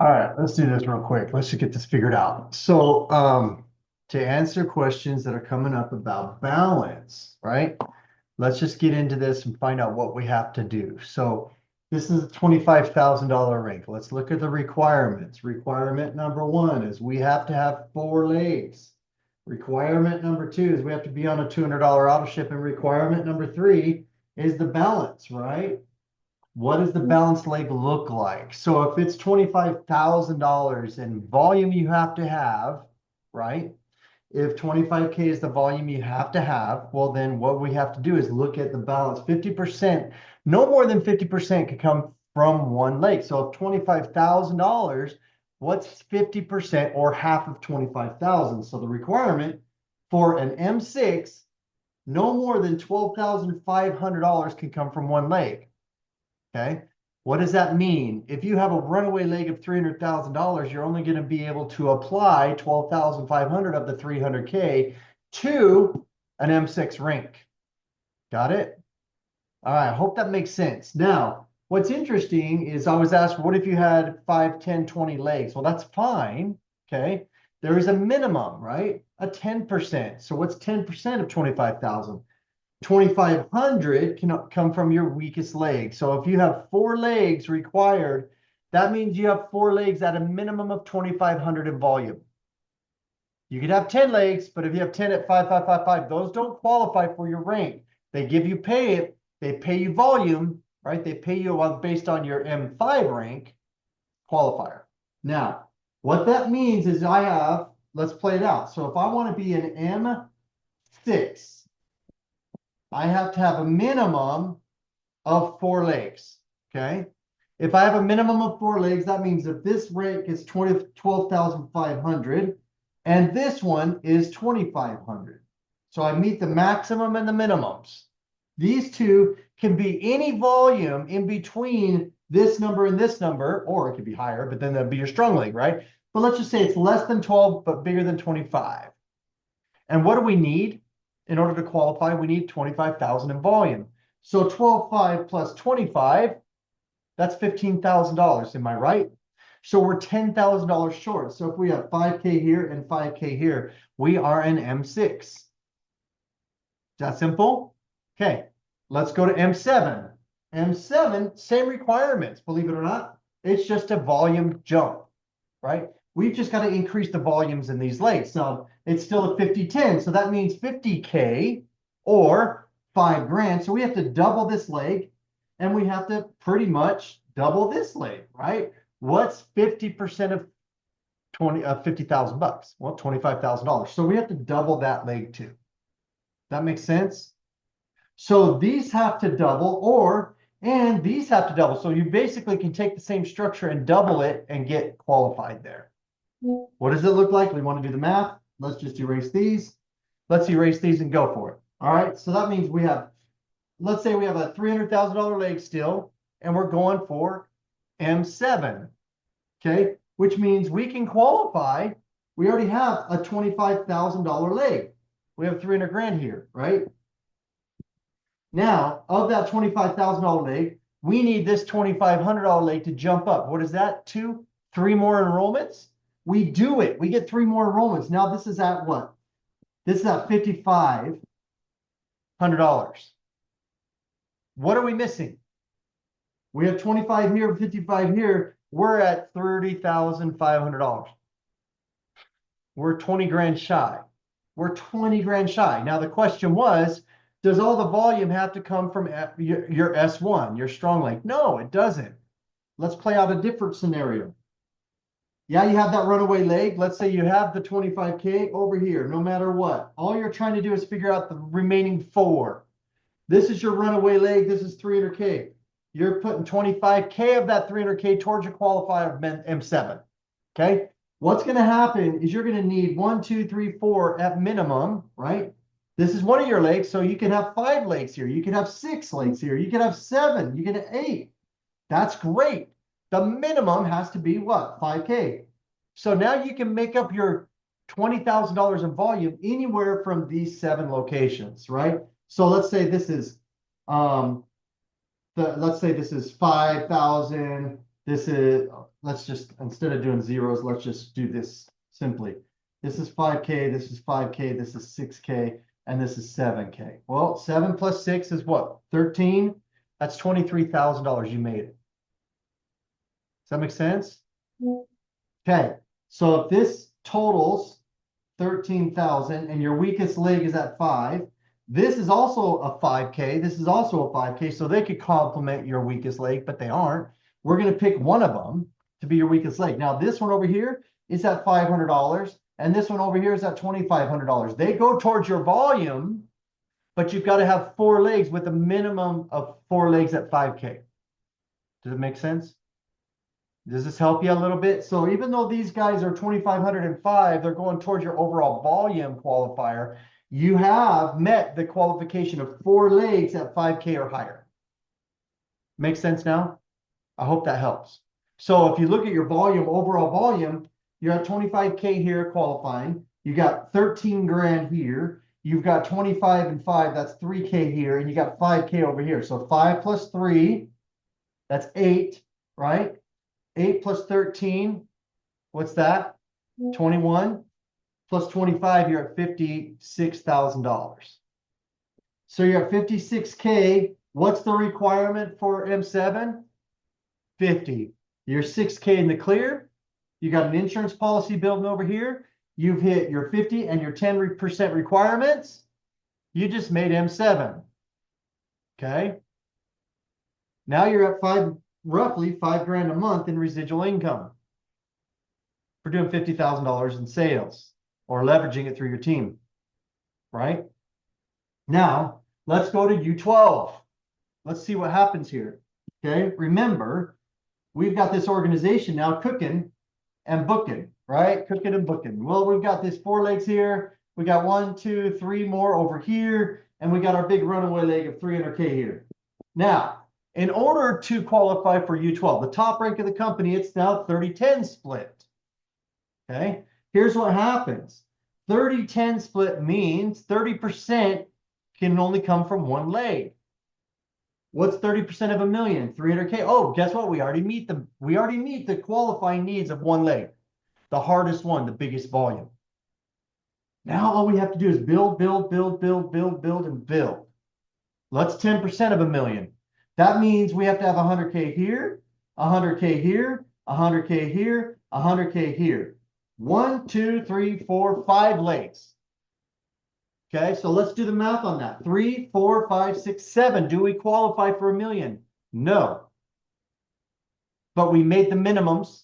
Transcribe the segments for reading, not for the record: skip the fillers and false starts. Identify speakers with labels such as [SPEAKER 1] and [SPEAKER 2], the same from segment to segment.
[SPEAKER 1] All right, let's do this real quick. Let's just get this figured out. To answer questions that are coming up about balance, right? Let's just get into this and find out what we have to do. So, this is a $25,000 ring. Let's look at the requirements. Requirement number one is we have to have four legs. Requirement number two is we have to be on a $200 auto ship. And requirement number three is the balance, right? What does the balance leg look like? So if it's $25,000 in volume you have to have, right? If 25K is the volume you have to have, well, then what we have to do is look at the balance. 50%, no more than 50% could come from one leg. So if $25,000, what's 50% or half of 25,000? So the requirement for an M6, no more than $12,500 can come from one leg. Okay. What does that mean? If you have a runaway leg of $300,000, you're only going to be able to apply 12,500 of the 300K to an M6 rink. Got it? All right. I hope that makes sense. Now, what's interesting is I was asked, what if you had 5, 10, 20 legs? Well, that's fine. Okay. There is a minimum, right? A 10%. So what's 10% of 25,000? 2,500 can come from your weakest leg. So if you have four legs required, that means you have four legs at a minimum of 2,500 in volume. You could have 10 legs, but if you have 10 at 5,555, those don't qualify for your rank. They give you they pay you volume, right? They pay you based on your M5 rank qualifier. Now, what that means is let's play it out. So if I want to be an M6, I have to have a minimum of four legs, okay? If I have a minimum of four legs, that means that this rank is 12,500 and this one is 2,500. So I meet the maximum and the minimums. These two can be any volume in between this number and this number, or it could be higher, but then that'd be your strong leg, right? But let's just say it's less than 12, but bigger than 25. And what do we need? In order to qualify, we need 25,000 in volume. So 12.5 plus 25, that's $15,000. Am I right? So we're $10,000 short. So if we have 5K here and 5K here, we are an M6. Is that simple? Okay, let's go to M7. M7, same requirements, believe it or not. It's just a volume jump, right? We've just got to increase the volumes in these legs. So it's still a 50-10. So that means 50K or 5 grand. So we have to double this leg and we have to pretty much double this leg, right? What's 50% of 50,000 bucks? Well, $25,000. So we have to double that leg too. That makes sense? So these have to double and these have to double. So you basically can take the same structure and double it and get qualified there. What does it look like? We want to do the math. Let's just erase these. Let's erase these and go for it. All right. So that means let's say we have a $300,000 leg still, and we're going for M7. Okay. Which means we can qualify. We already have a $25,000 leg. We have 300 grand here, right? Now, of that $25,000 leg, we need this $2,500 leg to jump up. What is that? 2, 3 more enrollments? We do it. We get 3 more enrollments. Now this is at what? This is at $5,500. What are we missing? We have 25 here, 55 here. We're at $30,500. We're 20 grand shy. We're 20 grand shy. Now the question was, does all the volume have to come from your S1, your strong leg? No, it doesn't. Let's play out a different scenario. Yeah, you have that runaway leg. Let's say you have the 25K over here, no matter what. All you're trying to do is figure out the remaining 4. This is your runaway leg. This is 300K. You're putting 25K of that 300K towards your qualifier of M7. Okay. What's going to happen is you're going to need 1, 2, 3, 4 at minimum, right? This is one of your legs. So you can have 5 legs here. You can have 6 legs here. You can have 7. You can have 8. That's great. The minimum has to be what? 5K. So now you can make up your $20,000 in volume anywhere from these 7 locations, right? So let's say this is let's say this is 5,000, This is, let's just, instead of doing zeros, let's just do this simply. This is 5K, this is 5K, this is 6K, and this is 7K. Well, 7 plus 6 is what? 13? That's $23,000 you made it. Does that make sense? Okay, so if this totals 13,000 and your weakest leg is at 5, this is also a 5K, this is also a 5K, so they could complement your weakest leg, but they aren't. We're going to pick one of them to be your weakest leg. Now, this one over here is at $500, and this one over here is at $2,500. They go towards your volume, but you've got to have 4 legs with a minimum of 4 legs at 5K. Does it make sense? Does this help you a little bit? So even though these guys are 2,505, they're going towards your overall volume qualifier. You have met the qualification of 4 legs at 5K or higher. Make sense now? I hope that helps. So if you look at your volume, overall volume, you're at 25K here qualifying. You got 13 grand here. You've got 25 and 5, that's 3K here, and you got 5K over here. So 5 plus 3, that's 8, right? 8 plus 13, what's that? 21 plus 25, you're at $56,000. So you're at 56K. What's the requirement for M7? 50. You're 6K in the clear. You got an insurance policy building over here. You've hit your 50 and your 10% requirements. You just made M7. Okay. Now you're at roughly 5 grand a month in residual income for doing $50,000 in sales or leveraging it through your team, right? Now, let's go to U12. Let's see what happens here, okay? Remember, we've got this organization now cooking and booking, right? Cooking and booking. Well, we've got this 4 legs here. We got 1, 2, 3 more over here, and we got our big runaway leg of 300K here. Now, in order to qualify for U12, the top rank of the company, it's now 30-10 split. Okay, here's what happens. 30-10 split means 30% can only come from 1 leg. What's 30% of a million? 300K. Oh, guess what? We already meet the qualifying needs of 1 leg. The hardest one, the biggest volume. Now all we have to do is build, build, build, build, build, build, and build. Let's 10% of a million. That means we have to have 100K here, 100K here, 100K here, 100K here. 1, 2, 3, 4, 5 legs. Okay, so let's do the math on that. 3, 4, 5, 6, 7. Do we qualify for a million? No. But we made the minimums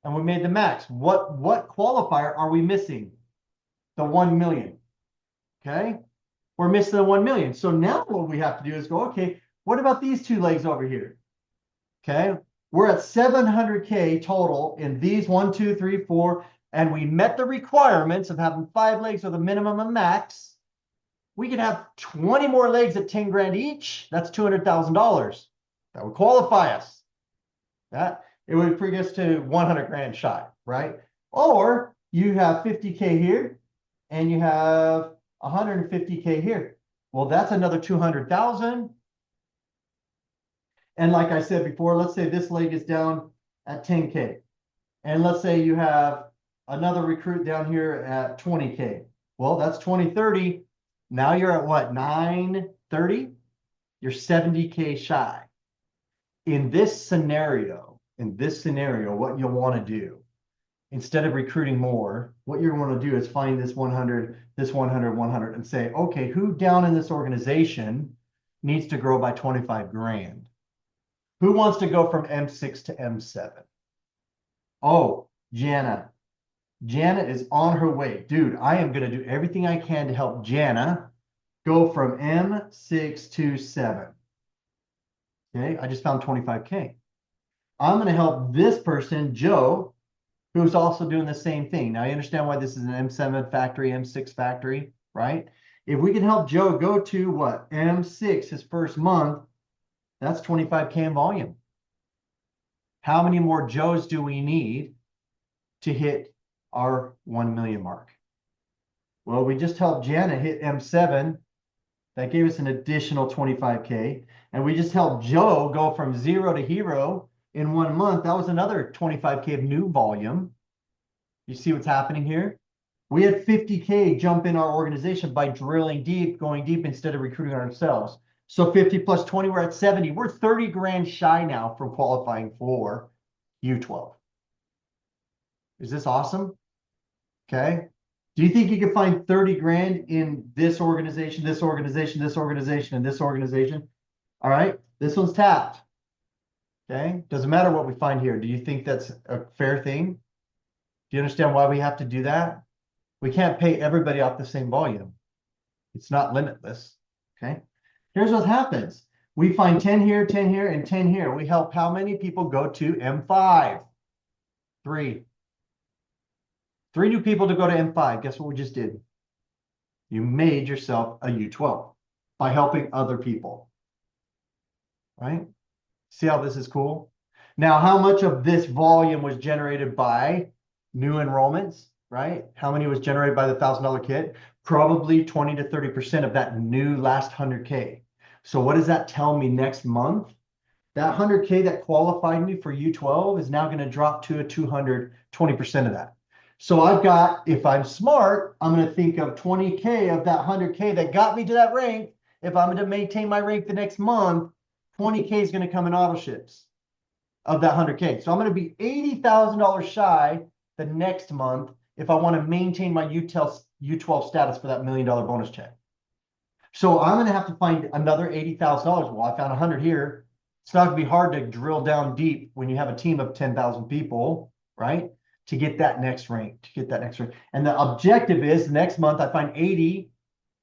[SPEAKER 1] and we made the max. What qualifier are we missing? The 1 million. Okay, we're missing the 1 million. So now what we have to do is go, okay, what about these 2 legs over here? Okay, we're at 700K total in these 1, 2, 3, 4, and we met the requirements of having 5 legs with a minimum and max. We could have 20 more legs at 10 grand each. That's $200,000. That would qualify us. That it would bring us to 100 grand shy, right? Or you have 50K here and you have 150K here. Well, that's another 200,000. And like I said before, let's say this leg is down at 10K. And let's say you have another recruit down here at 20K. Well, that's 2030. Now you're at what, 930? You're 70K shy. In this scenario, what you'll want to do, instead of recruiting more, what you're going to do is find this 100, 100, and say, okay, who down in this organization needs to grow by 25 grand? Who wants to go from M6 to M7? Oh, Jana. Jana is on her way. Dude, I am going to do everything I can to help Jana go from M6 to 7. Okay, I just found 25K. I'm going to help this person, Joe, who's also doing the same thing. Now, I understand why this is an M7 factory, M6 factory, right? If we can help Joe go to what? M6, his first month, that's 25K in volume. How many more Joes do we need to hit our 1 million mark? Well, we just helped Jana hit M7. That gave us an additional 25K. And we just helped Joe go from 0 to hero in 1 month, that was another 25K of new volume. You see what's happening here? We had 50K jump in our organization by drilling deep, going deep instead of recruiting ourselves. So 50 plus 20, we're at 70. We're 30 grand shy now from qualifying for U12. Is this awesome? Okay. Do you think you could find 30 grand in this organization, this organization, this organization, and this organization? All right. This one's tapped. Okay. Doesn't matter what we find here. Do you think that's a fair thing? Do you understand why we have to do that? We can't pay everybody off the same volume. It's not limitless. Okay. Here's what happens. We find 10 here, 10 here, and 10 here. We help how many people go to M5? 3. 3 new people to go to M5. Guess what we just did? You made yourself a U12 by helping other people. Right? See how this is cool? Now, how much of this volume was generated by new enrollments? Right? How many was generated by the $1,000 kit? Probably 20 to 30% of that new last 100K. So what does that tell me next month? That 100K that qualified me for U12 is now going to drop to a 200, 20% of that. So I've got, if I'm smart, I'm going to think of 20K of that 100K that got me to that rank. If I'm going to maintain my rank the next month, 20K is going to come in auto ships of that 100K. So I'm going to be $80,000 shy the next month if I want to maintain my U12 status for that $1 million bonus check. So I'm going to have to find another $80,000. Well, I found 100 here. It's not going to be hard to drill down deep when you have a team of 10,000 people, right? To get that next rank, And the objective is next month I find 80,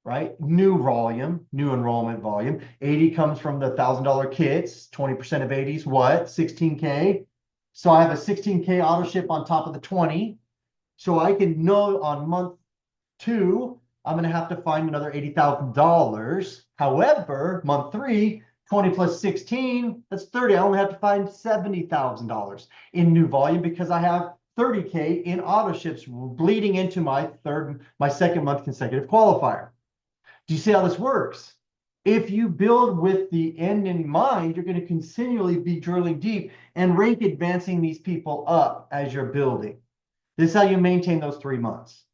[SPEAKER 1] right? New volume, new enrollment volume. 80 comes from the $1,000 kits. 20% of 80 is what? 16K. So I have a 16K auto ship on top of the 20. So I can know on month 2, I'm going to have to find another $80,000. However, month 3, 20 plus 16, that's 30. I only have to find $70,000 in new volume because I have 30K in auto ships bleeding into my second month consecutive qualifier. Do you see how this works? If you build with the end in mind, you're going to continually be drilling deep and rank advancing these people up as you're building. This is how you maintain those 3 months.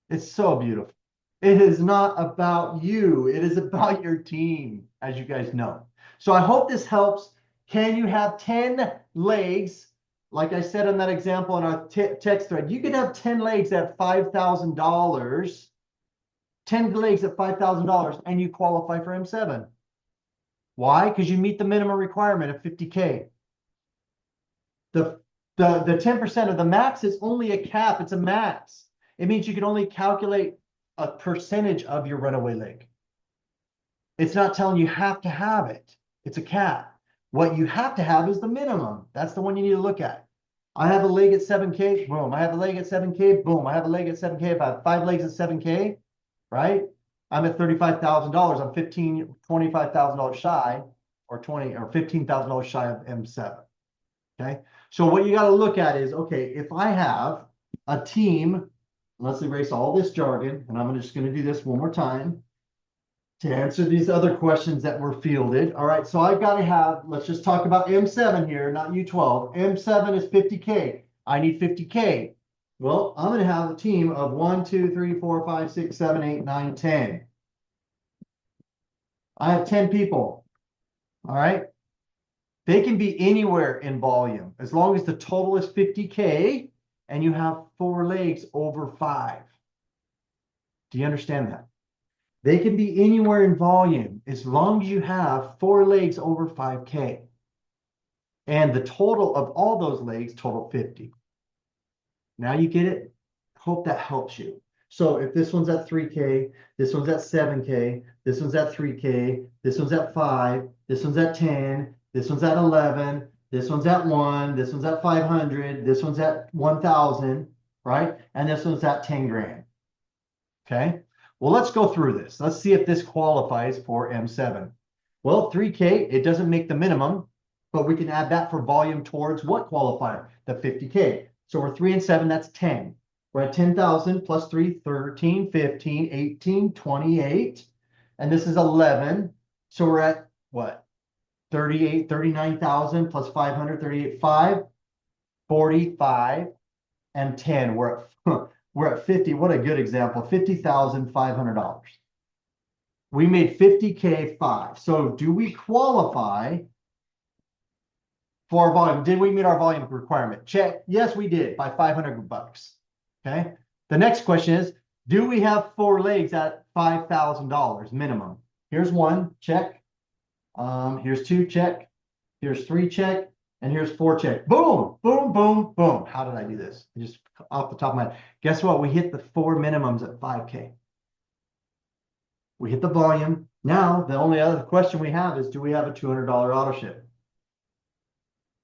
[SPEAKER 1] It's so beautiful. It is not about you. It is about your team, as you guys know. So I hope this helps. Can you have 10 legs? Like I said on that example in our text thread, you can have 10 legs at $5,000, 10 legs at $5,000, and you qualify for M7. Why? Because you meet the minimum requirement of 50K. The 10% of the max is only a cap. It's a max. It means you can only calculate a percentage of your runaway leg. It's not telling you have to have it. It's a cap. What you have to have is the minimum. That's the one you need to look at. I have a leg at 7K, boom. I have a leg at 7K, boom. I have a leg at 7K. If I have 5 legs at 7K, right? I'm at $35,000. I'm $25,000 shy, or $15,000 shy of M7. Okay. So what you got to look at is, okay, if I have a team, let's erase all this jargon, and I'm just going to do this one more time to answer these other questions that were fielded. All right, so I've got to have, let's just talk about M7 here, not U12. M7 is 50K. I need 50K. Well, I'm going to have a team of 1, 2, 3, 4, 5, 6, 7, 8, 9, 10. I have 10 people. All right. They can be anywhere in volume as long as the total is 50K and you have 4 legs over 5. Do you understand that? They can be anywhere in volume as long as you have 4 legs over 5K. And the total of all those legs total 50. Now you get it? Hope that helps you. So if this one's at 3K, this one's at 7K, this one's at 3K, this one's at 5, this one's at 10, this one's at 11, this one's at 1, this one's at 500, this one's at 1,000, right? And this one's at 10 grand. Okay. Well, let's go through this. Let's see if this qualifies for M7. Well, 3K, it doesn't make the minimum, but we can add that for volume towards what qualifier? The 50K. So we're 3 and 7, that's 10. We're at 10,000 plus 3, 13, 15, 18, 28. And this is 11. So we're at what? 39,000 plus 500, 38,500, 45, and 10. We're at 50. What a good example. $50,500. We made 50K 5. So do we qualify for our volume? Did we meet our volume requirement? Check. Yes, we did by 500 bucks. Okay. The next question is, do we have 4 legs at $5,000 minimum? Here's 1, check. Here's 2, check. Here's 3, check. And here's 4, check. Boom, boom, boom, boom. How did I do this? Just off the top of my head. Guess what? We hit the 4 minimums at 5K. We hit the volume. Now, the only other question we have is, do we have a $200 auto ship?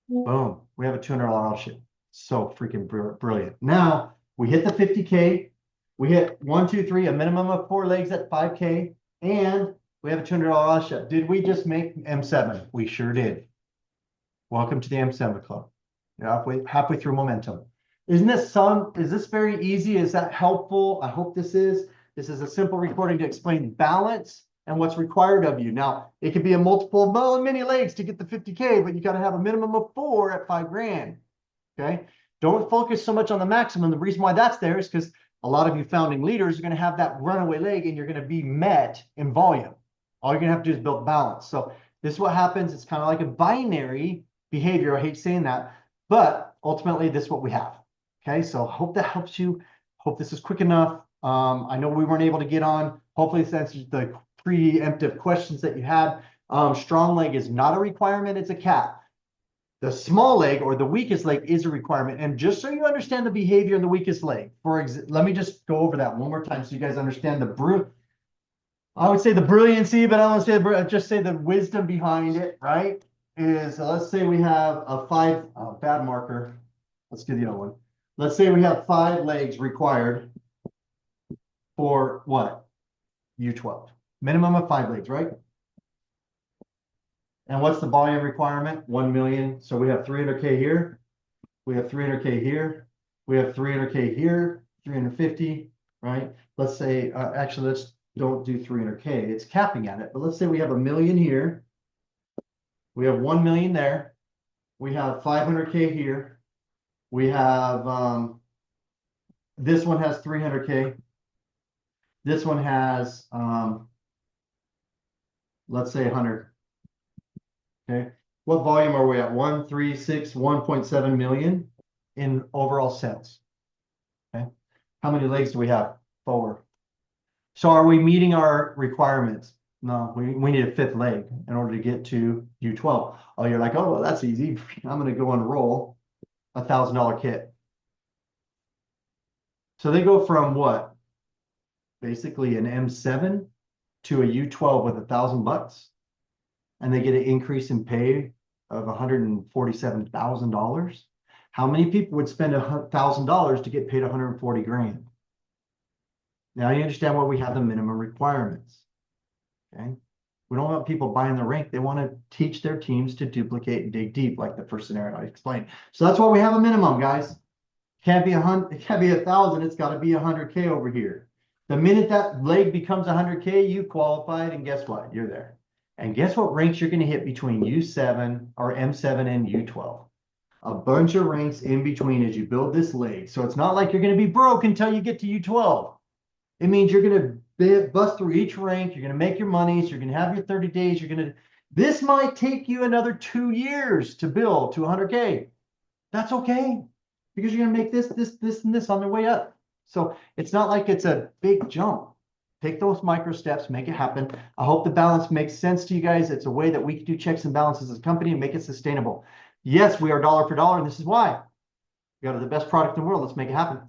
[SPEAKER 1] Boom. We have a $200 auto ship. So freaking brilliant. Now, we hit the 50K. We hit 1, 2, 3, a minimum of 4 legs at 5K. And we have a $200 auto ship. Did we just make M7? We sure did. Welcome to the M7 Club. You're halfway through momentum. Is this very easy? Is that helpful? I hope this is. This is a simple recording to explain balance and what's required of you. Now, it could be a multiple of many legs to get the 50K, but you got to have a minimum of 4 at $5,000. Okay. Don't focus so much on the maximum. The reason why that's there is because a lot of you founding leaders are going to have that runaway leg and you're going to be met in volume. All you're going to have to do is build balance. So this is what happens. It's kind of like a binary behavior. I hate saying that, but ultimately this is what we have. Okay. So hope that helps you. Hope this is quick enough. I know we weren't able to get on. Hopefully this answers the preemptive questions that you had. Strong leg is not a requirement. It's a cap. The small leg or the weakest leg is a requirement. And just so you understand the behavior of the weakest leg, let me just go over that one more time so you guys understand I would say the brilliancy, but I don't want to say just say the wisdom behind it, right? Is let's say we have a 5 bad marker. Let's do the other one. Let's say we have 5 legs required for what? U12. Minimum of 5 legs, right? And what's the volume requirement? 1 million. So we have 300K here. We have 300K here. We have 300K here, 350, right? Let's say, actually, let's don't do 300K. It's capping at it. But let's say we have 1 million here. We have 1 million there. We have 500K here. We have, this one has 300K. This one has, let's say 100. Okay. What volume are we at? 1.7 million in overall sales. Okay. How many legs do we have? 4. So are we meeting our requirements? No, we need a 5th leg in order to get to U12. Oh, you're like, oh, well, that's easy. I'm going to go and roll a $1,000 kit. So they go from what? Basically an M7 to a U12 with $1,000, and they get an increase in pay of $147,000. How many people would spend $1,000 to get paid 140 grand? Now you understand why we have the minimum requirements. Okay, we don't want people buying the rank. They want to teach their teams to duplicate and dig deep, like the first scenario I explained. So that's why we have a minimum, guys. Can't be 100. It can't be 1,000. It's got to be 100K over here. The minute that leg becomes 100K, you qualified, and guess what? You're there. And guess what ranks you're going to hit between U7 or M7 and U12? A bunch of ranks in between as you build this leg. So it's not like you're going to be broke until you get to U12. It means you're going to bust through each rank. You're going to make your money. So you're going to have your 30 days. This might take you another 2 years to build to 100K. That's okay, because you're going to make this, and this on the way up. So it's not like it's a big jump. Take those micro steps, make it happen. I hope the balance makes sense to you guys. It's a way that we can do checks and balances as a company and make it sustainable. Yes, we are dollar for dollar, and this is why. We got the best product in the world. Let's make it happen.